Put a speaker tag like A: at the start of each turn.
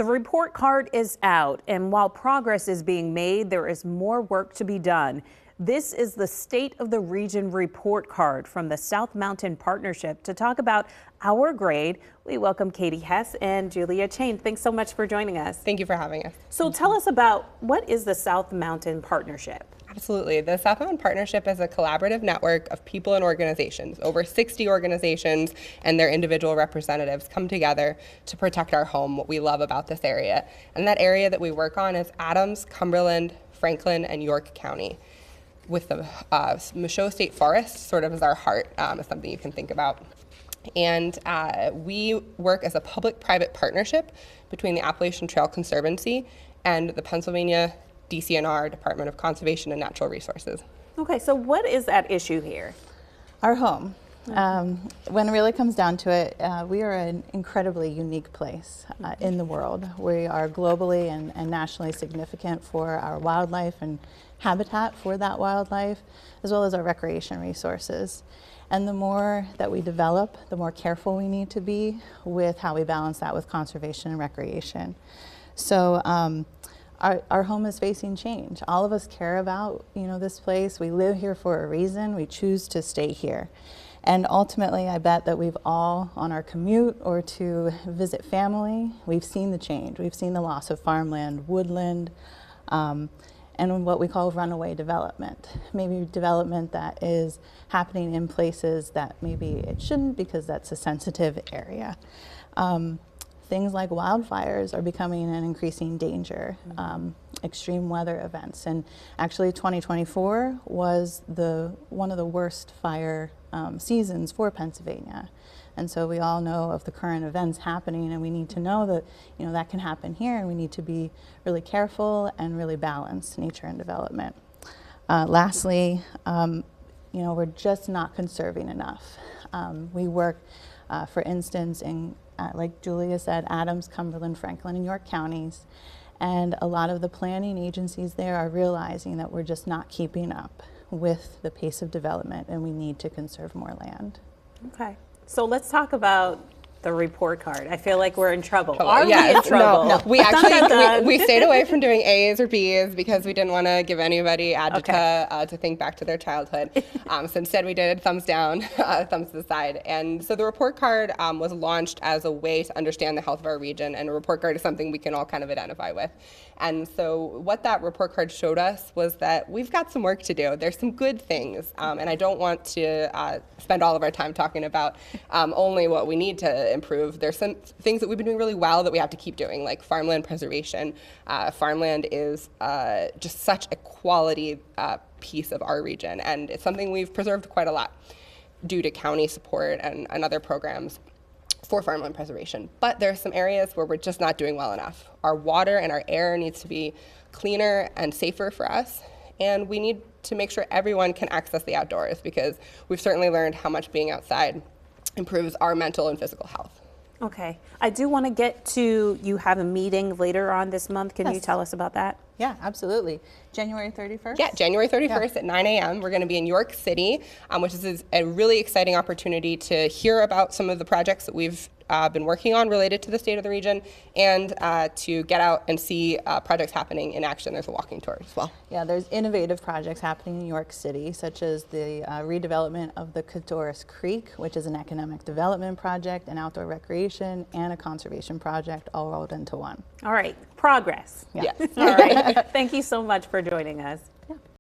A: The report card is out, and while progress is being made, there is more work to be done. This is the State of the Region report card from the South Mountain Partnership. To talk about our grade, we welcome Katie Hess and Julia Chain. Thanks so much for joining us.
B: Thank you for having us.
A: So tell us about what is the South Mountain Partnership?
B: Absolutely. The South Mountain Partnership is a collaborative network of people and organizations. Over 60 organizations and their individual representatives come together to protect our home, what we love about this area. And that area that we work on is Adams, Cumberland, Franklin, and York County, with the Michaud State Forest sort of as our heart, is something you can think about. And we work as a public-private partnership between the Appalachian Trail Conservancy and the Pennsylvania DCNR, Department of Conservation and Natural Resources.
A: Okay, so what is at issue here?
C: Our home. When it really comes down to it, we are an incredibly unique place in the world. We are globally and nationally significant for our wildlife and habitat for that wildlife, as well as our recreation resources. And the more that we develop, the more careful we need to be with how we balance that with conservation and recreation. So our home is facing change. All of us care about, this place. We live here for a reason. We choose to stay here. And ultimately, I bet that we've all, on our commute or to visit family, we've seen the change. We've seen the loss of farmland, woodland, and what we call runaway development. Maybe development that is happening in places that maybe it shouldn't because that's a sensitive area. Things like wildfires are becoming an increasing danger, extreme weather events. And actually 2024 was one of the worst fire seasons for Pennsylvania. And so we all know of the current events happening, and we need to know that that can happen here, and we need to be really careful and really balance nature and development. Lastly, we're just not conserving enough. We work, for instance, in like Julia said, Adams, Cumberland, Franklin, and York counties. And a lot of the planning agencies there are realizing that we're just not keeping up with the pace of development, and we need to conserve more land.
A: Okay, so let's talk about the report card. I feel like we're in trouble.
B: Are
A: we in trouble?
B: No. We actually we stayed away from doing A's or B's because we didn't want to give anybody agita to think back to their childhood. So instead we did thumbs down, thumbs to the side. And so the report card was launched as a way to understand the health of our region, and a report card is something we can all kind of identify with. And so what that report card showed us was that we've got some work to do. There's some good things, and I don't want to spend all of our time talking about only what we need to improve. There's some things that we've been doing really well that we have to keep doing, like farmland preservation. Farmland is just such a quality piece of our region, and it's something we've preserved quite a lot due to county support and other programs for farmland preservation. But there are some areas where we're just not doing well enough. Our water and our air needs to be cleaner and safer for us, and we need to make sure everyone can access the outdoors, because we've certainly learned how much being outside improves our mental and physical health.
A: Okay, I do want to get to, you have a meeting later on this month. Can you tell us about that?
C: Yeah, absolutely. January 31st?
B: Yeah, January 31st at 9 a.m. We're going to be in York City, which is a really exciting opportunity to hear about some of the projects that we've been working on related to the state of the region, and to get out and see projects happening in action. There's a walking tour as well.
C: Yeah, there's innovative projects happening in York City, such as the redevelopment of the Cadorus Creek, which is an economic development project, an outdoor recreation, and a conservation project all rolled into one.
A: All right, progress.
C: Yeah.
B: Yes.
A: All right, thank you so much for joining us.